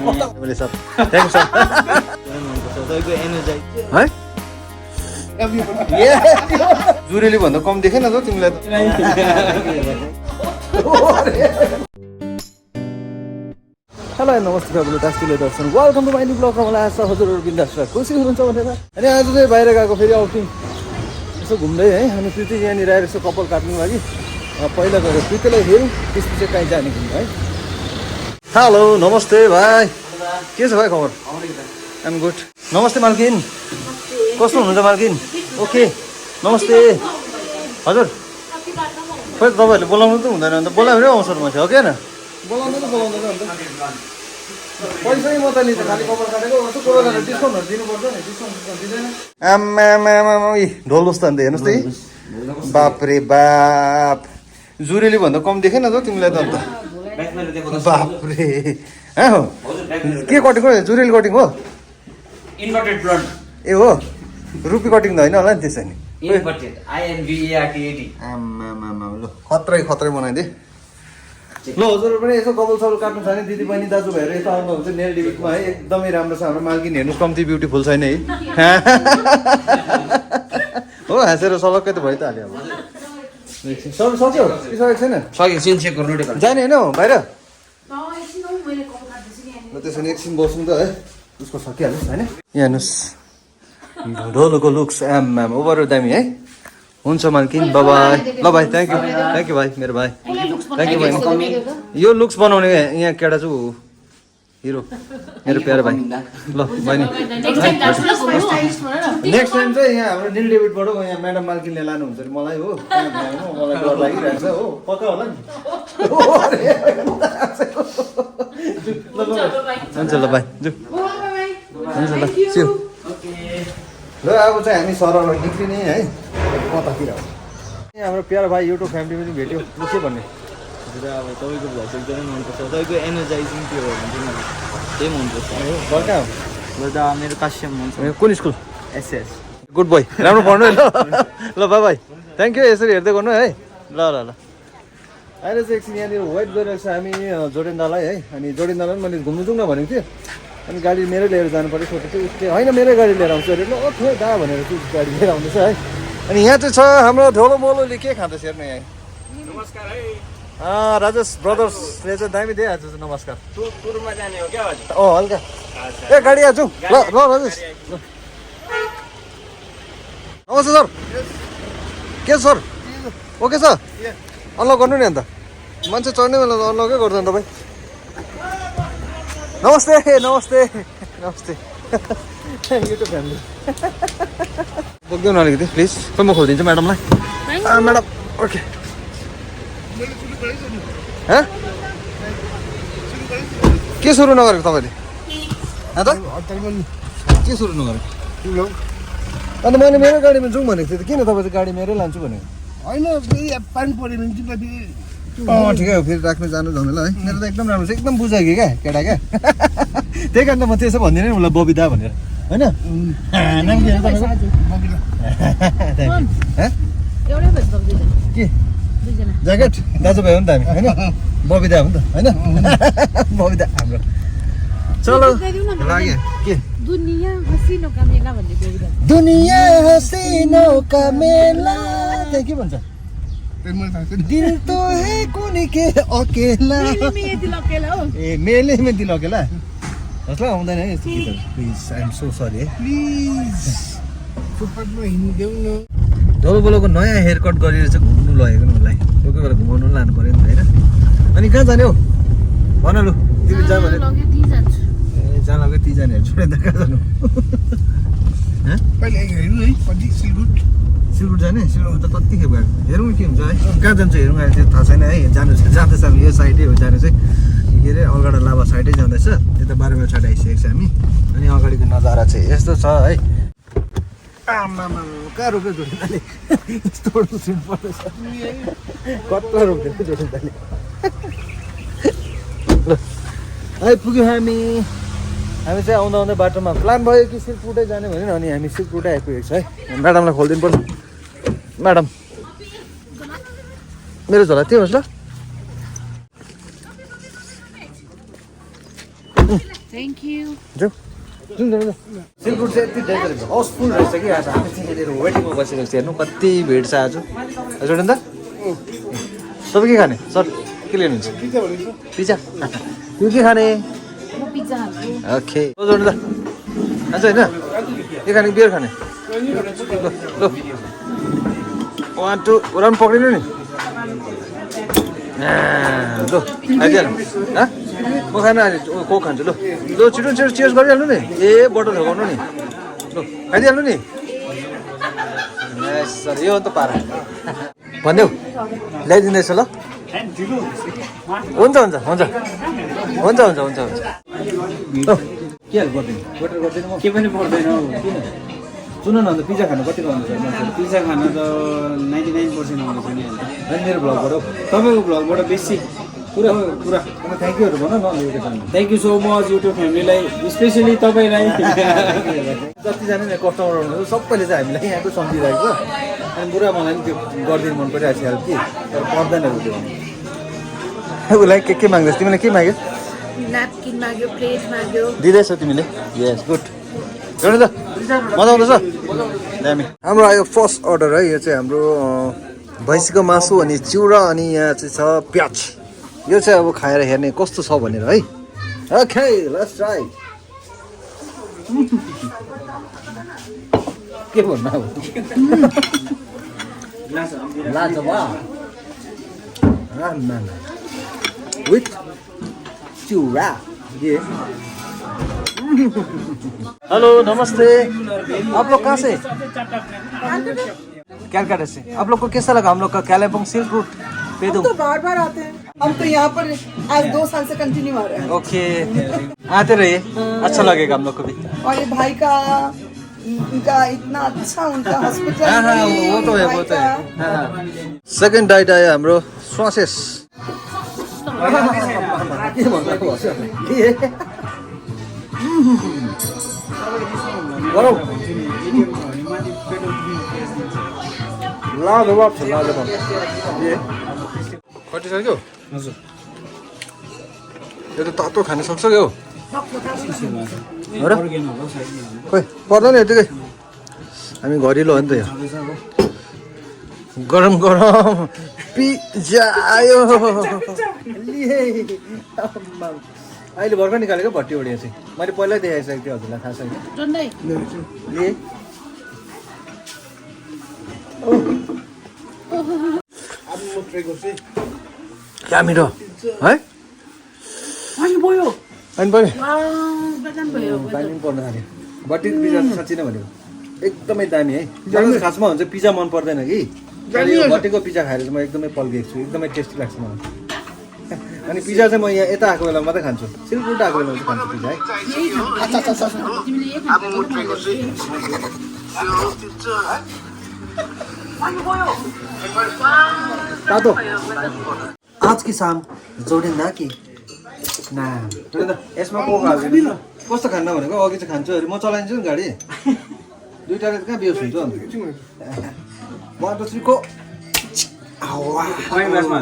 मैले सब thank you sir है जुरेली भन्दा कम देखेन त तिमीलाई त हेलो नमस्ते तपाईँले दास्तीले दर्शन वेलकम टु माई न्यू ब्लगमा मलाई आशा हजुरहरू बिन्दास र खुसी हुनुहुन्छ भनेर अनि आज चाहिँ बाहिर गएको फेरि आउटिङ यसो घुम्दै है अनि प्रीति यहाँनिर आएर यसो कपाल काट्नुको लागि पहिला गएर प्रीतिलाई हेरौँ त्यसपछि कहीँ जाने घुम्नु है हेलो नमस्ते भाइ के छ भाइ खबर आइएम गुड नमस्ते मालकिन कस्तो हुनुहुन्छ मालकिन ओके नमस्ते हजुर खोइ तपाईँहरूले बोलाउनु त हुँदैन अन्त बोलायो भने आउँछ मान्छे हो क्या बोलाउँदैन अन्त पैसै म त लिन्छ खालि कपाल काटेको कस्तो कोरोना डिस्काउन्टहरू दिनुपर्छ नि डिस्काउन्ट दिँदैन आम्मा ढोल त अन्त हेर्नुहोस् त बाप रे बाप जुरेली भन्दा कम देखेन त तिमीलाई त अन्त बाप रे हो के कटिङ हो जुरेली कटिङ हो इन्भर्टेड ब्लड ए हो रुपी कटिङ त होइन होला नि त्यसै नि इन्भर्टेड INVERTED आम्मा ल खत्रै बनाइदिए ल हजुरहरू पनि यसो कपाल सपाल काट्नु छ भने दिदी बहिनी दाजुभाइहरू यता आउनुहुन्छ नेल डिबिटमा है एकदमै राम्रो छ हाम्रो मालकिन हेर्नुहोस् कम्ती ब्युटिफुल छैन है हो हाँसेर सलक्कै त भयो त हाल्यो अब सक्यो कि सकेको छैन सक्यो सिन चेक गर्नु जाने होइन बाहिर त्यसो भने एकछिन बस्नु त है उसको सकिहाल्नुहोस् होइन यहाँ हेर्नुहोस् ढोलोको लुक्स आम्मा ओभर दामी है हुन्छ मालकिन बाई ल भाइ थ्याङ्क यू भाइ मेरो भाइ थ्याङ्क यू भाइ यो लुक्स बनाउने यहाँ केटा चाहिँ हिरो मेरो प्यारो भाइ ल बहिनी नेक्स्ट टाइम चाहिँ यहाँ हाम्रो निल डेभिडबाट यहाँ म्याडम मालकिनले लानुहुन्छ अरे मलाई हो मलाई डर लागिरहेको छ हो पक्का होला नि हुन्छ ल भाइ हुन्छ ल सिउ र अब चाहिँ हामी सरल निक्लिने है कतातिर हाम्रो प्यारो भाइ युट्युब फ्यामिली पनि भेट्यो के भन्ने अब तपाईँको भ्लग एकदमै मनपर्छ तपाईँको एनर्जाइजिङ त्यो हो भने चाहिँ त्यही मनपर्छ बर्खा हो गर्दा मेरो काश्यम मन छ कुन स्कुल एसएस गुड बोय राम्रो पढ्नु है ल बाई थ्याङ्क यू यसरी हेर्दै गर्नु है ल अहिले चाहिँ एकछिन यहाँनिर वेट गरिरहेको छ हामी जोडेन्दालाई है अनि जोडेन्दालाई पनि मैले घुम्नु जाउँ न भनेको थिएँ अनि गाडी मेरै लिएर जानु पऱ्यो सोचेको थिएँ उसले होइन मेरै गाडी लिएर आउँछु अरे ल ओके दा भनेर त्यो गाडी लिएर आउँदैछ है अनि यहाँ चाहिँ छ हाम्रो ढोलो मोलोले के खाँदैछ हेर्नु यहाँ नमस्कार है राजेश ब्रदर्सले चाहिँ दामी दिए आज चाहिँ नमस्कार टुरमा जाने हो क्या हल्का ए गाडी आज ल राजेश नमस्ते सर के सर ओके छ अनलक गर्नु नि अन्त मान्छे चढ्ने बेला अनलकै गर्छ नि तपाईँ नमस्ते युट्युब फ्यामिली बोक्दिउँ न अलिकति प्लिज खोइ म खोलिदिन्छु म्याडमलाई म्याडम ओके के सुरु नगरेको तपाईँले के सुरु नगरेको अन्त मैले मेरो गाडीमा जाउँ भनेको थिएँ त किन तपाईँ चाहिँ गाडी मेरै लान्छु भनेको होइन पानी पऱ्यो भने ठिकै हो फेरि राख्नु जानु झमेला है मेरो त एकदम राम्रो छ एकदम बुझायो क्या केटा क्या त्यही कारण त म त्यसो भनिदिनँ नि उसलाई बबिता भनेर होइन नाम के के ज्याकेट दाजुभाइ हो नि त हामी होइन बबिता हो नि त होइन बबिता हाम्रो चलो लाग्यो के दुनिया हसिनो का मेला त्यहाँ के भन्छ दिल तो है कुनी के अकेला ए मेले में दिल अकेला होस् ल आउँदैन है यस्तो गीतहरू please I am so sorry है प्लिज फुटपाथमा हिँडिदेऊ न ढोलो बोलोको नयाँ हेयर कट गरेर चाहिँ घुम्नु लगेको नि उसलाई कोही कोही बेला घुमाउनु लानु पऱ्यो नि त होइन अनि कहाँ जाने हो भन लु तिमी जा भने ए जहाँ लग्यो ती जाने छोडेर कहाँ जानु कहिले हेर्नु है कति सिलगुट जाने सिलगुट त कति खेप गएको हेरौँ के हुन्छ है कहाँ जान्छ हेरौँ अहिले त्यो थाहा छैन है जाँदैछ हामी यो साइडै हो जानु चाहिँ के अरे अलगढा लाभा साइडै जाँदैछ यता 12 माइल साइड आइसकेको छ हामी अनि अगाडिको नजारा चाहिँ यस्तो छ है आमामा कहाँ रोक्यो जोडिँदाले यस्तो सुन पर्दैछ कत्रो रोक्यो जोडिँदाले ल आइपुग्यो हामी चाहिँ आउँदा बाटोमा प्लान भयो कि सिलगुटै जाने भने अनि हामी सिलगुटै आइपुगेको छ है म्याडमलाई खोलिदिनु पर्छ म्याडम मेरो झोला त्यो होस् ल Thank you. जाऊ सिल्क रुट चाहिँ यति डेन्जर हाउसफुल रहेछ कि आज हामी चाहिँ यहाँनिर वेटिङमा बसिरहेको छ हेर्नु कति भिड छ आज हजुर त तपाईँ के खाने सर के लिनुहुन्छ पिज्जा त्यो के खाने ओके जोड्नु त खान्छ होइन के खाने बियर खाने ल 1 2 राउन्ड पक्रिनु नि ल आइदिहाल्नु म खाना अहिले कोक खान्छु ल छिटो छिटो चियर्स गरिहाल्नु नि ए बटल झगाउनु नि ल खाइदिइहाल्नु नि सर यो त पारा भनिदेऊ ल्याइदिँदैछ ल हुन्छ हुन्छ हुन्छ हुन्छ हुन्छ हुन्छ हुन्छ के हाल गरिदिनु वेटर गरिदिनु के पनि पर्दैन किन सुन न अन्त पिज्जा खानु कति आउँदैछ पिज्जा खान त 99% आउँदैछ नि अनि मेरो भ्लगबाट तपाईँको भ्लगबाट बेसी पुरा पुरा अन्त थ्याङ्क युहरू भन न thank you so much YouTube फ्यामिलीलाई स्पेसली तपाईँलाई जतिजना नि कस्टमर हुनुहुन्छ सबैले चाहिँ हामीलाई यहाँको सम्झिरहेको छ अनि पुरा मलाई पनि त्यो गरिदिनु मन परिरहेको छ हेल्प कि तर पर्दैन त्यो उसलाई के माग्दैछ तिमीले के माग्यो Napkin माग्यो, प्लेट माग्यो. दिँदैछौ तिमीले यस गुड एउटा त मजा आउँदैछ दामी हाम्रो आयो फर्स्ट अर्डर है यो चाहिँ हाम्रो भैँसीको मासु अनि चिउरा अनि यहाँ चाहिँ छ प्याज यो चाहिँ अब खाएर हेर्ने कस्तो छ भनेर है ओके लेट्स ट्राई के भन्नु अब लाजवाब विथ चिउरा हेलो नमस्ते आप लोग कहाँ से कैलकाटा से आप लोग को कैसा लगा हम लोग का कालिम्पोंग सिल्क रूट पे हम तो बार बार आते हैं हम तो यहाँ पर आज 2 साल से कंटिन्यू आ रहे हैं ओके आते रहिए अच्छा लगेगा हम लोग को भी और ये भाई का उनका इतना अच्छा उनका हॉस्पिटल हाँ वो तो है सेकेंड डाइट आयो हाम्रो ससेस लाजवाब छ लाजवाब कटिसक्यो हजुर यो त तातो खान सक्छ क्या हो अर्ग्यानिक हो साइडमा खोइ पर्दैन यतिकै हामी घरिलो हो नि त यहाँ गरम गरम पिज्जा आयो अहिले भर्खर निकालेको भट्टी उडियो चाहिँ मैले पहिल्यै देखाइसकेको थिएँ हजुरलाई थाहा छैन लिए क्या मिठो है अनि पनि पानी पनि पर्न थाल्यो भट्टीको पिज्जा साँच्ची नै भनेको एकदमै दामी है खासमा हुन्छ पिज्जा मन पर्दैन कि यो भट्टीको पिज्जा खाएर चाहिँ म एकदमै पल्केको छु एकदमै टेस्टी लाग्छ मलाई अनि पिज्जा चाहिँ म यहाँ यता आएको बेला मात्रै खान्छु सिलगढी आएको बेला मात्रै खान्छु पिज्जा है तातो आज की शाम जोडिँदा कि ना यसमा कोक हाल्दिनु कस्तो खान्न भनेको अघि चाहिँ खान्छु अरे म चलाइदिन्छु नि गाडी दुईटाले कहाँ बेहोस हुन्छ अन्त 1 2 3 को wine ग्लासमा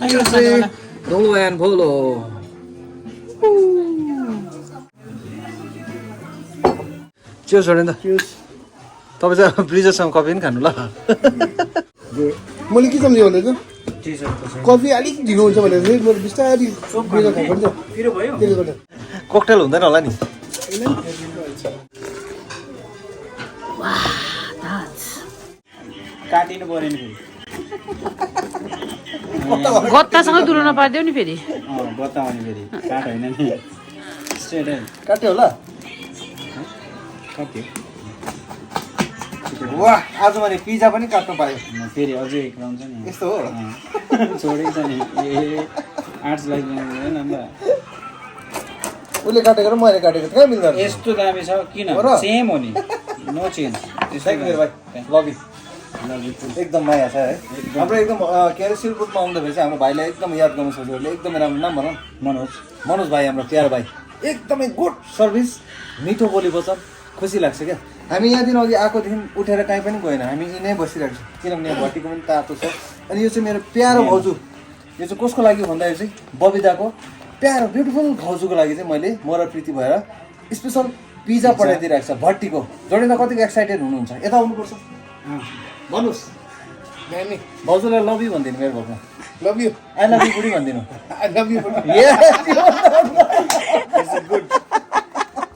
Dholu and Bolo. Cheers, Lorinda. Cheers. तपाईँ चाहिँ ब्रिजरसँग कफी पनि खानु ल मैले के सम्झेँ भन्दा कफी अलिक ढिलो हुन्छ भनेर चाहिँ मैले बिस्तारै कोकटेल हुँदैन होला नि काटिनु पर्यो नि गत्तासँग तुलना पारिदेऊ नि फेरि गत्ता भने फेरि काट होइन नि स्ट्रेट काट्यो होला काट्यो वाह आज मैले पिज्जा पनि काट्नु पाएँ फेरि अझै एक राउन्ड छ नि यस्तो हो छोडेको छ नि ए आर्ट्स लाइफ होइन नि उसले काटेको र मैले काटेको कहाँ मिल्दैन यस्तो दामी छ किन सेम हो नि नो चेन्ज लभी एकदम माया छ है हाम्रो एकदम के अरे सिलगढीमा आउँदाखेरि चाहिँ हाम्रो भाइलाई एकदम याद गर्नु छोरीहरूले एकदमै राम्रो नाम भनौँ मनोज भाइ हाम्रो प्यार भाइ एकदमै गुड सर्भिस मिठो बोली वचन खुसी लाग्छ क्या हामी यहाँदेखि अघि आएकोदेखि उठेर कहीँ पनि गएन हामी यहीँ बसिरहेको छौँ किनभने यहाँ भट्टीको पनि तातो छ अनि यो चाहिँ मेरो प्यारो भाउजू यो चाहिँ कसको लागि भन्दाखेरि चाहिँ बबिताको प्यारो ब्युटिफुल भाउजूको लागि चाहिँ मैले म र प्रीति भएर स्पेसल पिज्जा पठाइदिइरहेको छ भट्टीको। जोडिँदा कतिको एक्साइटेड हुनुहुन्छ? यता आउनुपर्छ। भन्नुहोस् भाउजूलाई लभ यु भनिदिनु मेरो घरमा। Love you I love you बुढी भनिदिनु। आई लभ यु गुड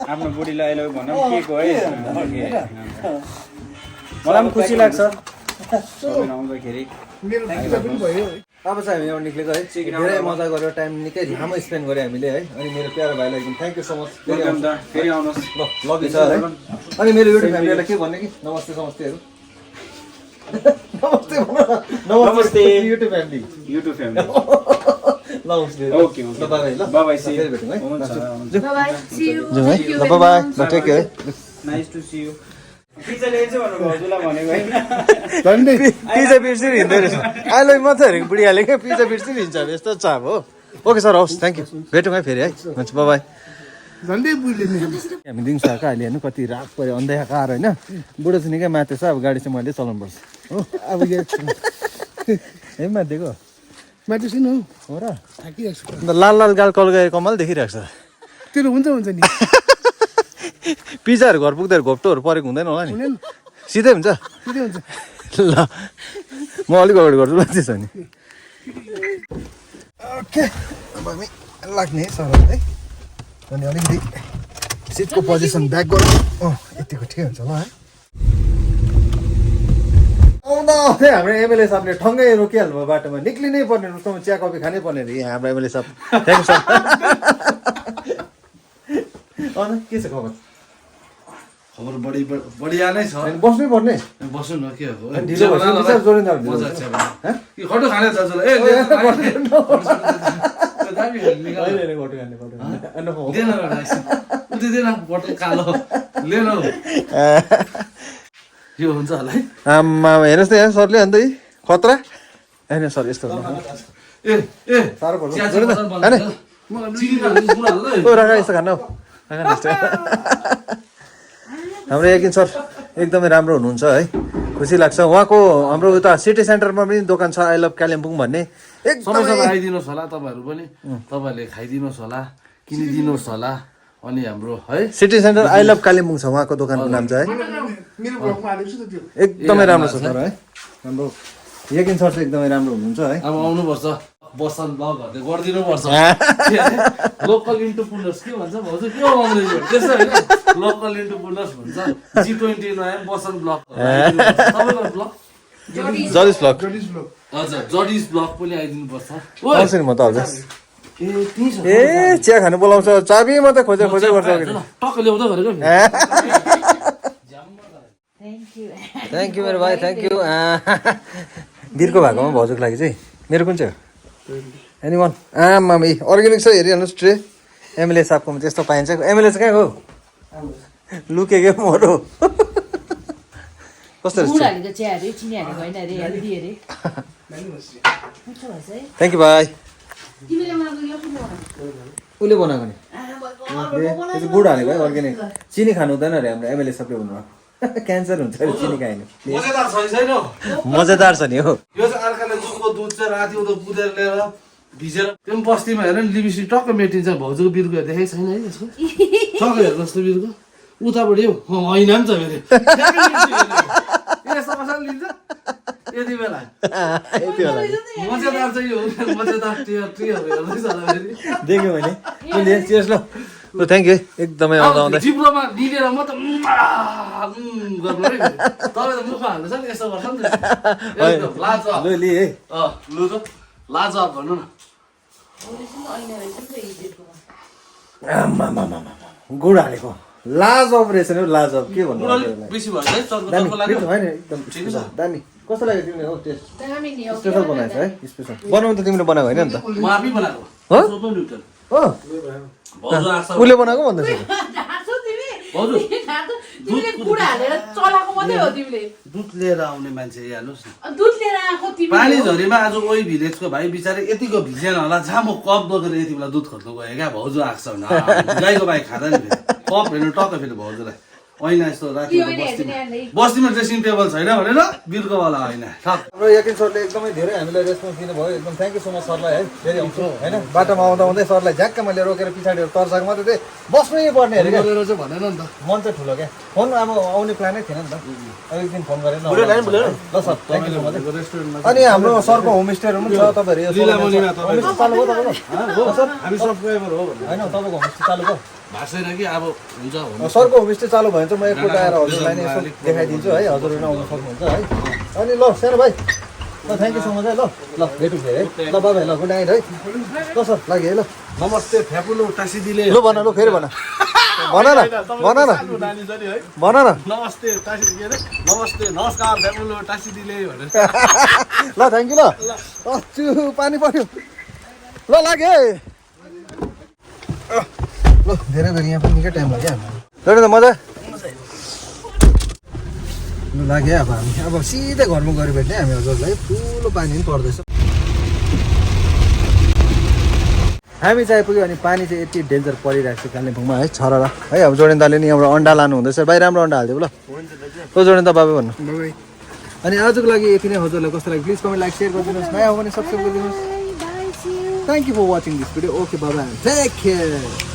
आफ्नो बुढीलाई आइलो भनौँ के को है मलाई पनि खुसी लाग्छ आउँदाखेरि। मेरो पिज्जा पनि भयो। अब चाहिँ हामी यहाँ निक्लेको है, धेरै मजा गऱ्यो, टाइम निकै लामो स्पेन्ड गऱ्यो हामीले है। अनि मेरो प्यारो भाइलाई एकदम थ्याङ्क यू सो मच। फेरि आउनुहोस् ल लभ यु सर है। अनि मेरो युट्युब फ्यामिलीलाई के भन्ने कि नमस्ते समस्तेहरू। नमस्ते नमस्ते युट्युब फ्यामिली। युट्युब फ्यामिली ल उसले ओके ल बाई ल बाई सी फेरि भेटौँ है। Bye-bye. See you. जाउँ है। Thank you ल very बाई much. ल टेक केयर है। Nice to see you. Pizza ल्याइन्छ भन्नु हजुरलाई भनेको होइन। झन्डै पिज्जा बिर्सिएर हिँड्दै रहेछ। अहिले मात्रै हेरेको बुढियाले क्या पिज्जा बिर्सिएर हिँड्छ अब यस्तो छ अब हो। ओके सर हवस् थ्याङ्क यू भेटौँ है फेरि है। हुन्छ बाई। झन्डै बुझ्ले नि। हामी दिउँसो आएको अहिले हेर्नु कति रात पऱ्यो अन्धाएको कार होइन। बुढो चाहिँ निकै माथि छ, अब गाडी चाहिँ मैले चलाउनुपर्छ हो। अब यो है माथिको माथि छैन हौ हो र। थाकिरहेको छु। अन्त लाल लाल गाल कल गएको कमाल देखिरहेको छ। त्यो हुन्छ हुन्छ नि। पिज्जाहरू घर पुग्दा घोप्टोहरू परेको हुँदैन होला नि, सिधै हुन्छ। त्यो हुन्छ। ल म अलिक अगाडि गर्छु ल त्यसो भने। ओके अब हामी लाग्ने है सर है। अनि अलिकति सिटको पोजिसन ब्याक गर्नु। यतिको ठिकै हुन्छ ल है। आउँदा आउँदै हाम्रो एमएलए साहबले ठङ्गै रोकिहाल्नु भयो बाटोमा। निक्लिनै पर्ने रुस्तम चिया कफी खानै पर्ने अरे यहाँ हाम्रो एमएलए साहब। Thank you sir. के छ खबर? खबर बढिया नै छ। बस्नै पर्ने बस्नु न के हो ढिलो भइसक्यो जोडिँदा मजा छ कि खटो खाने दाजुलाई ए दामी उठिँदैन बोतल कालो ले न यो हुन्छ होला है। आमा हेर्नुहोस् त यहाँ सरले अन्त खतरा होइन सर यस्तो ए ए साह्रो पर्छ राखा यस्तो खानु हौ। हाम्रो यकिन सर एकदमै राम्रो हुनुहुन्छ है, खुसी लाग्छ। उहाँको हाम्रो उता सिटी सेन्टरमा पनि दोकान छ आई लभ कालिम्पोङ भन्ने। समय आइदिनुहोस् होला तपाईँहरू पनि, तपाईँहरूले खाइदिनुहोस् होला, किनिदिनुहोस् होला। अनि हाम्रो है city centre I love Kalimpong छ उहाँको दोकानको नाम चाहिँ है। मेरो ब्लगमा हालेको छु त त्यो। एकदमै राम्रो छ सर है। हाम्रो यकिन सर चाहिँ एकदमै राम्रो हुनुहुन्छ है। अब आउनुपर्छ बसन ब्लगहरूले गरिदिनुपर्छ। लोकल इन्टरप्रेनर्स के भन्छ भाउजू के हो अङ्ग्रेजी त्यसो होइन, लोकल इन्टरप्रेनर्स भन्छ। G20 नयाँ बसन ब्लग तपाईँको ब्लग जडिस ब्लग हजुर जडिस ब्लग पनि आइदिनुपर्छ। आउँछ नि म त हजुर। ए त्यही छ ए चिया खानु बोलाउँछ, चाबी मात्रै खोजेर खोजेर गर्छ। टक्क ल्याउँदै गरेको थ्याङ्क यू मेरो भाइ थ्याङ्क यू। बिर्को भएकोमा भाउजूको लागि चाहिँ मेरो कुन चाहिँ हो एनी वान आमा अर्ग्यानिक छ हेरिहाल्नुहोस् ट्रे। एमएलए साहबकोमा त्यस्तो पाइन्छ। एमएलए चाहिँ कहाँ हो लुकेको मरो कस्तो रहेछ? थ्याङ्क यू भाइ। उसले बनाएको नि गुड हालेको है अर्ग्यानिक। चिनी खानु हुँदैन अरे हाम्रो एमएलए सबले भन्नुभयो क्यान्सर हुन्छ अरे चिनी खाएन। मजेदार छ छैन मजेदार छ नि हो। यो चाहिँ अर्काले दुधको दुध चाहिँ राति उता कुदेर लिएर भिजेर त्यो पनि बस्तीमा हेर नि लिबिसी टक्क मेटिन्छ। भाउजूको बिर्को देखेको छैन है यसको टक्क हेर्नुहोस् त बिर्को उताबाट होइन पनि छ फेरि यस्तो कसरी लिन्छ यति बेला मजेदार चाहिँ यो मजेदार ट्रीहरू हेर्दैछ होला फेरि देख्यो भने चियर्स ल थ्याङ्क यू एकदमै आउँदा आउँदै जिब्रोमा लिएर म त गर्नु है तपाईँ त मुखमा हाल्नु छ नि यस्तो गर्छ नि लाजवाब लि है लु त लाजवाब भन्नु न गुड हालेको लाजवाब रहेछ नि लाजवाब के भन्नु बेसी भयो है दामी होइन एकदम दामी कस्तो लाग्यो तिमीले हो टेस्ट स्पेसल बनाएछ है स्पेसल बनाउनु त तिमीले बनाएको होइन नि त म आफै बनाएको हो हो भाउजू आएको उसले बनाएको भन्दैछ भाउजू तिमीले गुड हालेर चलाएको मात्रै हो तिमीले। दुध लिएर आउने मान्छे हेर्नुहोस् न दुध लिएर आएको तिमीले पानी झरीमा आज ओइ भिलेजको भाइ बिचारे यतिको भिजेन होला जहाँ म कप बोकेर यति बेला दुध खोज्नु गएँ क्या भाउजू आएको छ भने गाईको भाइ खाँदा नि कप हेर्नु टक्क फेरि भाउजूलाई होइन यस्तो राति होइन, हेर्ने। बस्तीमा ड्रेसिङ टेबल छैन भनेर बिर्कोवाला होइन हाम्रो यकिन सरले एकदमै धेरै हामीलाई रेस्पोन्स दिनुभयो एकदम थ्याङ्क यू सो मच सरलाई है फेरि आउँछु होइन बाटोमा आउँदा आउँदै सरलाई झ्याक्क मैले रोकेर पछाडि तर्साएको मात्रै थिएँ बस्नै पर्ने अरे क्या चाहिँ भनेन नि त मन चाहिँ ठुलो क्या फोन अब आउने प्लानै थिएन नि त अब एक दिन फोन गरेर ल sir thank you so much रेस्टुरेन्टमा अनि हाम्रो सरको होमस्टेहरू पनि छ तपाईँहरू लिलामणिमा होमस्टे चालु भयो तपाईँको सर हामी सब्सक्राइबर हो भनेर होइन तपाईँको होमस्टे चालु भयो भएको छैन कि अब हुन्छ सरको होमस्टे चालु भयो भने चाहिँ म एकपल्ट आएर हजुरलाई नै यसो देखाइदिन्छु है हजुरहरू आउनु सक्नुहुन्छ है अनि ल सानो भाइ ल थ्याङ्क यू सो मच है ल भेटौँ फेरि है ल बाबाई ल गुड नाइट है ल सर लाग्यो है ल नमस्ते फ्यापुलो टाँसिदिले लु भन लु फेरि भन भन न भन न भन न नमस्ते टाँसी के अरे नमस्ते नमस्कार फ्यापुलो टाँसिदिले भनेर ल थ्याङ्क यू ल अचु पानी पर्यो ल लाग्यो है ल धेरै धेरै यहाँ पनि निकै टाइम लाग्यो हाम्रो त मजा लु लाग्यो अब हामी अब सिधै घरमा गएर भेट्ने हामी हजुरलाई ठुलो पानी पनि पर्दैछ हामी चाहिँ आइपुग्यो अनि पानी चाहिँ यति डेन्जर परिरहेको छ कालिम्पोङमा है छररा है अब जोडेन दाले नि यहाँबाट अन्डा लानु हुँदैछ भाइ राम्रो अन्डा हालिदियो ल को जोडेन दा बाबा भन्नु अनि आजको लागि यति नै हजुरलाई कस्तो लाग्यो प्लिज कमेन्ट लाइक सेयर गरिदिनुहोस् नयाँ हो भने सब्सक्राइब गरिदिनुहोस् thank you for watching this video okay बाबा टेक केयर